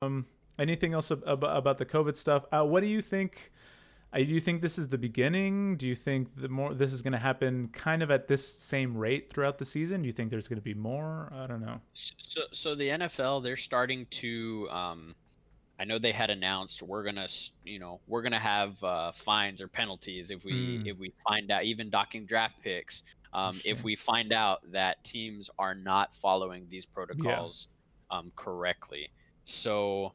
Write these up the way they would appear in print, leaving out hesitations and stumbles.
Um, anything else about the COVID stuff? What do you think? Do you think this is the beginning? Do you think the more this is going to happen kind of at this same rate throughout the season? Do you think there's going to be more? I don't know. So the NFL, they're starting to I know they had announced we're gonna have fines or penalties if Hmm. we find out, even docking draft picks, if Interesting. we find out that teams are not following these Yeah. protocols correctly. So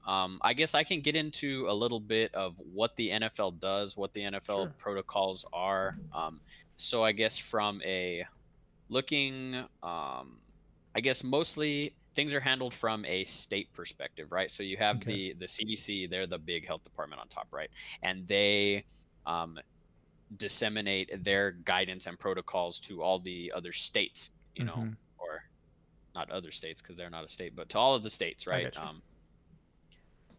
I guess I can get into a little bit of what the NFL does, what the NFL Sure. protocols are. So I guess from a looking I guess mostly things are handled from a state perspective, right? So you have Okay. the CDC, they're the big health department on top, right? And they um, disseminate their guidance and protocols to all the other states, Mm-hmm. or not other states because they're not a state, but to all of the states, I right? got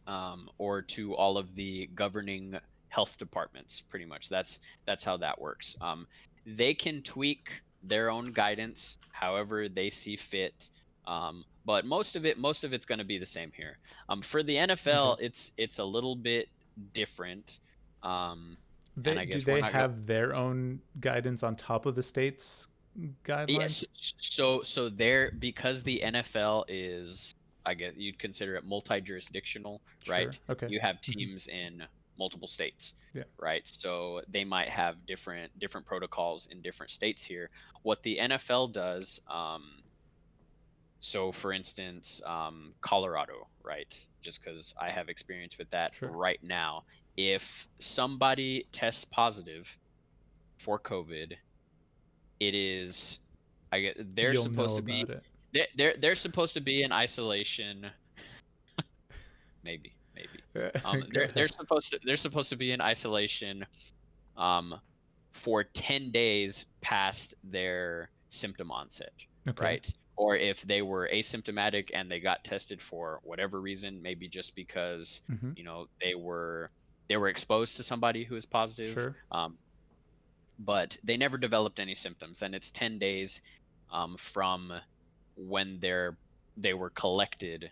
you. Or to all of the governing health departments. Pretty much, that's how that works. They can tweak their own guidance however they see fit, but most of it's going to be the same here. For the Okay. NFL, it's a little bit different, and They I do guess we're they not going. have their own guidance on top of the state's Yes, guidelines? so there, because the NFL is, I guess you'd consider it multi-jurisdictional, Sure. right? Okay. You have Mm-hmm. teams in multiple states, Yeah. right? So they might have different protocols in different states here. What the NFL does, so for instance, Colorado, right? Just because I have experience with that Sure. right now, if somebody tests positive for COVID, it is, I get, they're You'll supposed know to be, about it. they're supposed to be in isolation. Maybe Go ahead. they're supposed to be in isolation um for 10 days past their symptom onset, Okay. right? Or if they were asymptomatic and they got tested for whatever reason, maybe just because Mm-hmm. they were exposed to somebody who is positive, Sure. but they never developed any symptoms, and it's 10 days from when they were collected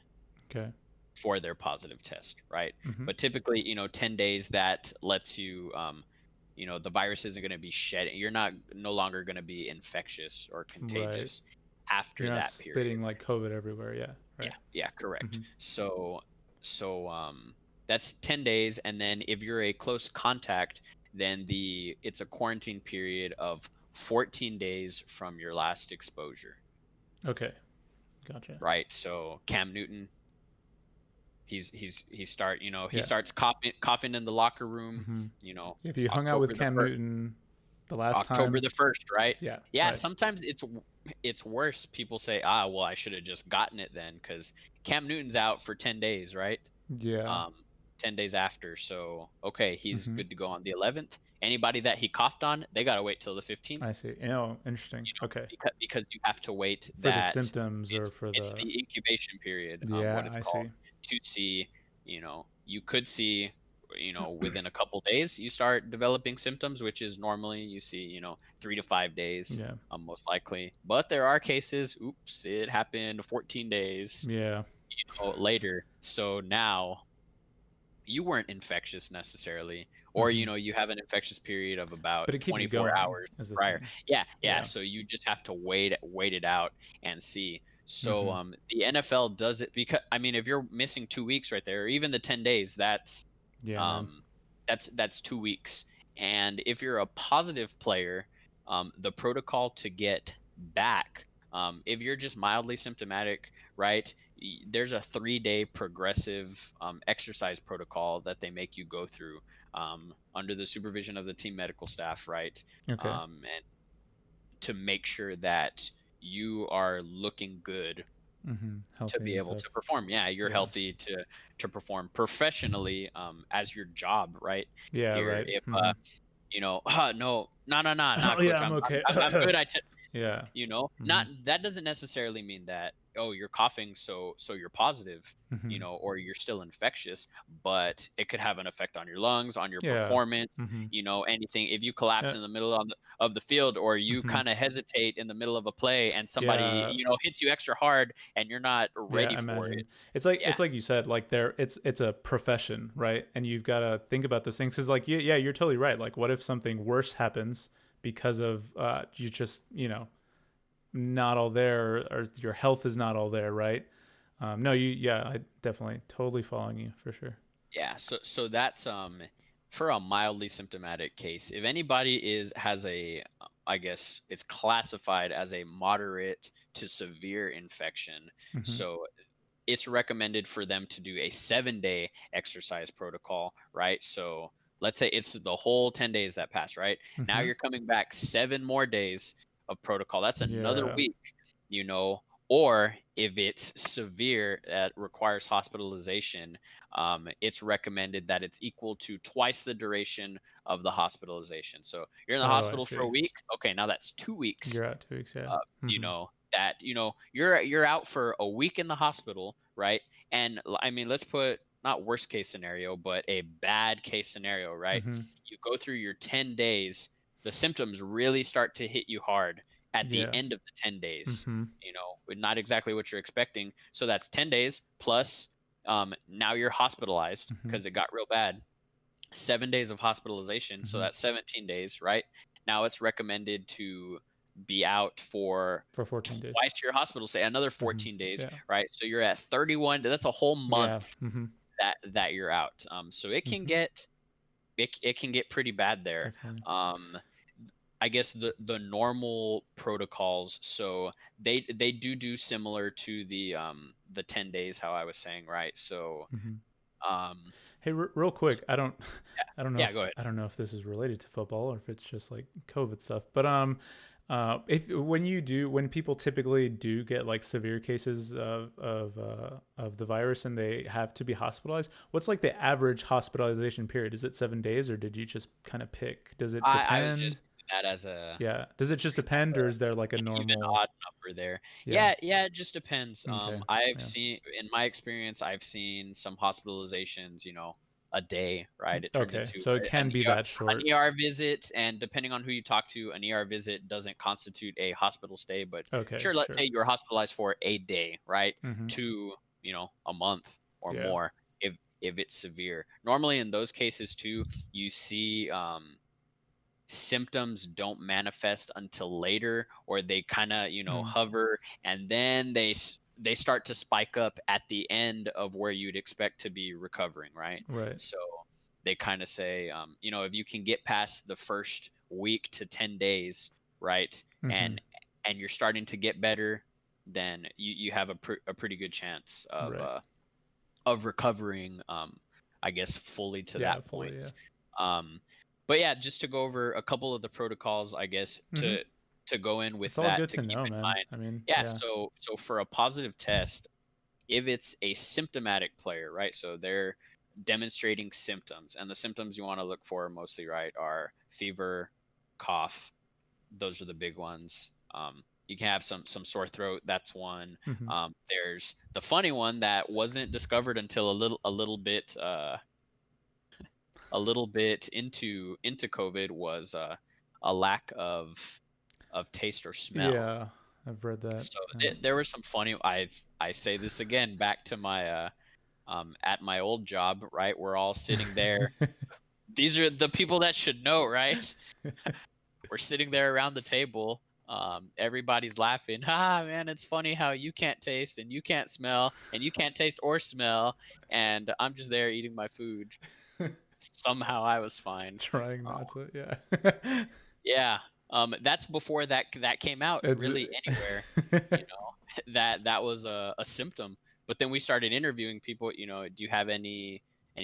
Okay. for their positive test, right? Mm-hmm. But typically, 10 days, that lets you, the virus isn't going to be shed. You're not no longer going to be infectious or Right. contagious You're after not that period. spitting like COVID everywhere. Yeah. Yeah, Right. yeah, correct. Mm-hmm. So that's 10 days, and then if you're a close contact, then the it's a quarantine period of 14 days from your last exposure, Okay. Gotcha. right? So Cam Newton, he Yeah. starts coughing in the locker room, Mm-hmm. you know If you hung out with october the Cam 1st Newton the last October time, the 1st, right? yeah. Yeah, Right. sometimes it's worse. People say, well, I should have just gotten it then, because Cam Newton's out for 10 days, right? Yeah. um 10 days after. So okay, he's Mm-hmm. good to go on the 11th. Anybody that he coughed on, they got to wait till the 15th, I see. Oh, interesting. Okay. because you have to wait For the that. symptoms or for It's the. the incubation period, what Yeah, it's I called, see. to see, you could see, within a couple days you start developing symptoms, which is normally you see, 3 to 5 days, Yeah. most likely. But there are cases, oops, it happened 14 days Yeah. later. So now you weren't infectious necessarily, or Mm-hmm. you have an infectious period of about But it keeps 24 going, hours is the prior. thing. Yeah, Yeah. so you just have to wait it out and see. So Mm-hmm. the NFL does it because, I mean, if you're missing 2 weeks right there, or even the 10 days, Yeah, man. um that's 2 weeks. And if you're a positive player, the protocol to get back, if you're just mildly symptomatic, right? There's a 3-day progressive exercise protocol that they make you go through, under the supervision of the team medical staff, right? Okay. And to make sure that you are looking good Mm-hmm. to Healthy be and able stuff. to perform. Yeah, you're Yeah. healthy to perform professionally, as your job, right? Yeah, Here, right. if Mm-hmm. no, Oh, yeah, coach, I'm okay. I'm good. Yeah. Not Mm-hmm. that doesn't necessarily mean that oh, you're coughing, so you're positive, Mhm. or you're still infectious, but it could have an effect on your lungs, on your Yeah. performance, Mhm. anything. If you collapse Uh, in the middle of the field, or you mhm. kind of hesitate in the middle of a play and somebody, Yeah. hits you extra hard and you're not Yeah, ready I for imagine. it. It's Yeah. like you said, like it's a profession, right? And you've got to think about those things cuz like yeah, you're totally right. Like what if something worse happens because of you just, not all there, or your health is not all there, right? No, yeah, I definitely totally following you for sure. Yeah, so that's for a mildly symptomatic case. If anybody has a I guess it's classified as a moderate to severe infection. Mhm. So it's recommended for them to do a 7-day exercise protocol, right? So let's say it's the whole 10 days that pass, right? Now Mhm. you're coming back 7 more days of protocol. That's another Yeah. week, you know. Or if it's severe that requires hospitalization, it's recommended that it's equal to twice the duration of the hospitalization. So you're in the Oh, I hospital for a see. week. Okay, now that's 2 weeks. You're out 2 weeks, yeah. uh, Mhm. that you're out for a week in the hospital, right? And I mean, let's put not worst case scenario, but a bad case scenario, right? Mhm. You go through your 10 days, the symptoms really start to hit you hard at the Yeah. end of the 10 days, Mhm. with not exactly what you're expecting. So that's 10 days plus, now you're hospitalized Mhm. because it got real bad. 7 days of hospitalization, so Mhm. that's 17 days, right? Now it's recommended to be out for For 14 days. twice your hospital stay, another Mhm. 14 days, Yeah. right? So you're at 31. That's a whole Yeah. month Mhm. that you're out. So Mhm. it can get pretty bad there. Definitely. Um, I guess the normal protocols, so they do similar to the 10 days, how I was saying, right? So Mhm. um, Hey, real quick, yeah, yeah, go ahead. I don't know if this is related to football or if it's just like COVID stuff, but if when people typically do get like severe cases of the virus and they have to be hospitalized, what's like the average hospitalization period? Is it 7 days, or did you just kind of pick? Does it I was just depend? using that as a Yeah, does it just depend, or is there like a an even normal? odd number there. Yeah. Yeah, it just depends. Okay. I've Yeah. seen in my experience, I've seen some hospitalizations, a day, right? It turns Okay. into So it an can be ER, that short. visit, and depending on who you talk to, an ER visit doesn't constitute a hospital stay. But Okay. sure, let's Sure. say you're hospitalized for a day, right? Mm-hmm. To, a month or Yeah. more, if it's severe. Normally in those cases too, you see symptoms don't manifest until later, or they kind of Mm. hover, and then they start to spike up at the end of where you'd expect to be recovering, right? Right. So they kind of say, if you can get past the first week to 10 days, right, Mm-hmm. and you're starting to get better, then you have a pretty good chance Right. of recovering, I guess, fully to Yeah. that Fully. Yeah. point. um, but yeah, just to go over a couple of the protocols, I guess, Mm-hmm. to go in with It's all that, good to to keep know, in man. mind. I mean, Yeah, yeah. so for a positive test, if it's a symptomatic player, right, so they're demonstrating symptoms, and the symptoms you want to look for mostly, right, are fever, cough. Those are the big ones. You can have some sore throat. That's one. Mm-hmm. There's the funny one that wasn't discovered until a little bit into COVID, was a lack of taste or smell. Yeah. I've read that. So Yeah. there was some funny. I say this again back to my at my old job, right? We're all sitting there. These are the people that should know, right? We're sitting there around the table. Everybody's laughing. Ah, man, it's funny how you can't taste and you can't smell and you can't taste or smell, and I'm just there eating my food. Somehow I was fine. Trying Uh, not to. Yeah. yeah, that's before that came out it's. really anywhere. You know, that was a symptom. But then we started interviewing people. Do you have any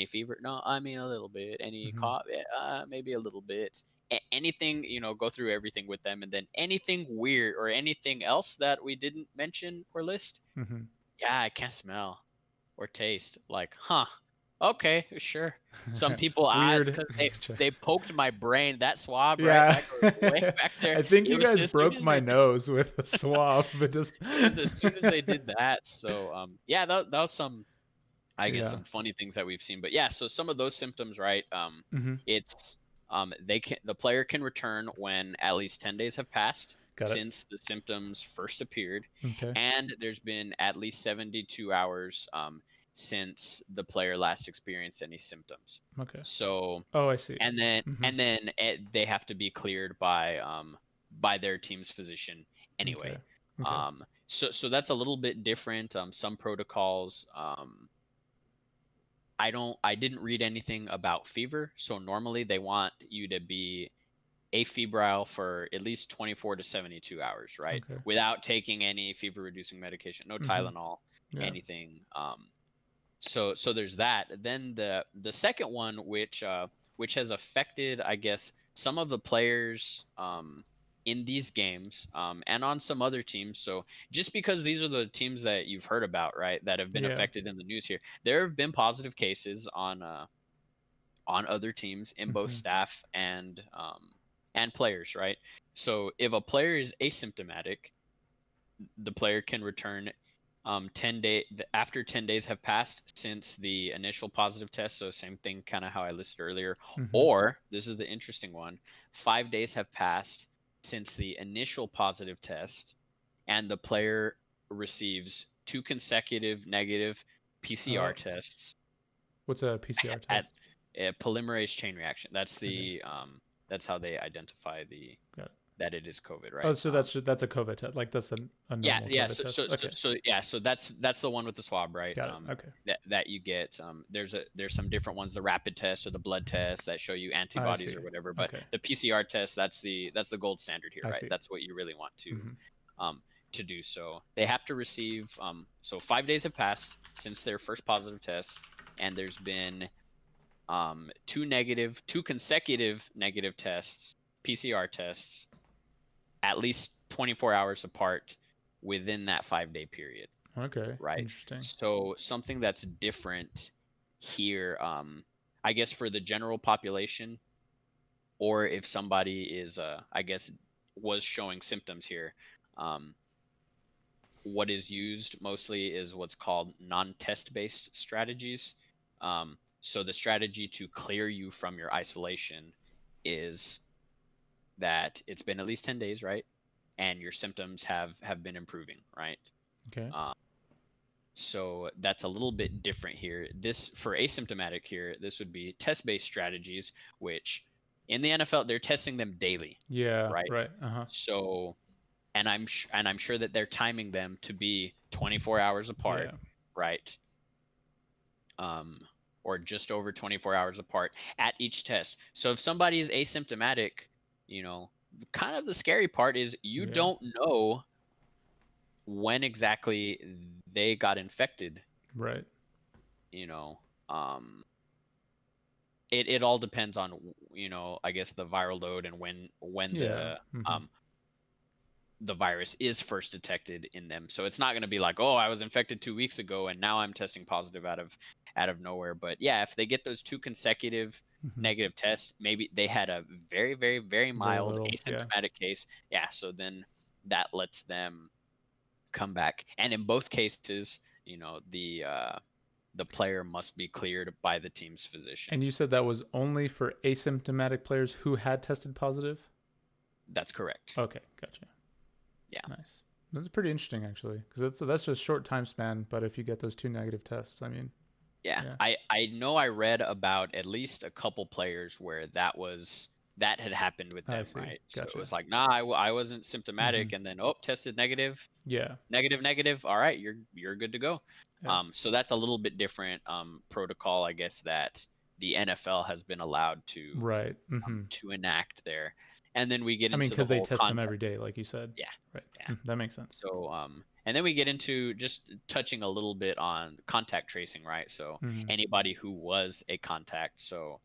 fever? No, I mean a little bit. Any Mm-hmm. cough? Yeah, maybe a little bit. Anything, go through everything with them, and then anything weird or anything else that we didn't mention or list. Mm-hmm. Yeah, I can't smell or taste. Like, huh? Okay, sure. Some people, it's Weird. because they poked my brain. That swab, right? Yeah. That goes way back there. I think It you was guys as soon broke as my they did. nose with a swab, but just It was as soon as they did that. So yeah, that was some, I guess, yeah. some funny things that we've seen. But yeah, so some of those symptoms, right? Hmm. It's the player can return when at least 10 days have passed Got it. since the symptoms first appeared, Okay. and there's been at least 72 hours since the player last experienced any symptoms. Okay. So Oh, I see. and then Hmm. they have to be cleared by their team's physician Okay. anyway. Okay. So that's a little bit different. Some protocols. I didn't read anything about fever. So normally they want you to be afebrile for at least 24 to 72 hours, right? Okay. Without taking any fever reducing medication, no Hmm. Tylenol, Yeah. anything. So there's that. Then the second one, which has affected, I guess, some of the players in these games, and on some other teams. So just because these are the teams that you've heard about, right, that have been Yeah. affected in the news here, there have been positive cases on other teams in both Hmm. staff and players, right? So if a player is asymptomatic, the player can return 10 day after 10 days have passed since the initial positive test. So same thing, kind of how I listed earlier. Hmm. Or this is the interesting one: 5 days have passed since the initial positive test, and the player receives two consecutive negative PCR Oh, tests what's a PCR at test? a polymerase chain reaction. Okay. That's how they identify the Got it. that it is COVID, Oh, right? so that's a COVID test. Like that's a Yeah, normal yeah. COVID So, test. so, so, Okay. so yeah. So that's the one with the swab, right? Got it. Okay. That you get. There's some different ones, the rapid test or the blood test that show you I antibodies see. or whatever. But Okay. the PCR test, that's the gold standard here, I right? see. That's what you really want Hmm. um, to do. So they have to receive. So 5 days have passed since their first positive test, and there's been two consecutive negative tests, PCR tests, at least 24 hours apart within that 5 day period, Okay. right? Interesting. So something that's different here, I guess, for the general population, or if somebody is, I guess, was showing symptoms here, um, what is used mostly is what's called non-test based strategies. So the strategy to clear you from your isolation is that it's been at least 10 days, right? And your symptoms have been improving, right? Okay. Um, so that's a little bit different here. This for asymptomatic here, this would be test-based strategies, which in the NFL they're testing them daily, Yeah. right? Right. Uh huh. So and I'm sure that they're timing them to be 24 hours apart, Yeah. right? Um, or just over 24 hours apart at each test. So if somebody is asymptomatic, you know, kind of the scary part is you Yeah. don't know when exactly they got infected, Right. you know. It all depends on, I guess, the viral load and when Yeah. Hmm. the virus is first detected in them. So it's not going to be like, oh, I was infected 2 weeks ago and now I'm testing positive out of nowhere. But yeah, if they get those two consecutive Hmm. negative tests, maybe they had a very, very, very Very mild little. Yeah. asymptomatic case. Yeah, so then that lets them come back. And in both cases, the player must be cleared by the team's physician. And you said that was only for asymptomatic players who had tested positive? That's correct. Okay, gotcha. Yeah. Nice. That's pretty interesting actually, because that's just short time span. But if you get those two negative tests, I mean, Yeah, yeah, I know I read about at least a couple players where that had happened with I them, see. right? So it Gotcha. was like, nah, I wasn't Hmm. symptomatic, and then oh, tested negative, Yeah, negative, negative. All right, you're good to go. yeah. So that's a little bit different protocol, I guess, that the NFL has been allowed Right. Hmm. to enact there, and then we get I mean, into the because they whole test them contact. every day, like you said. Yeah, Right. yeah. That makes sense. So, and then we get into just touching a little bit on contact tracing, right? So Hmm. anybody who was a contact. So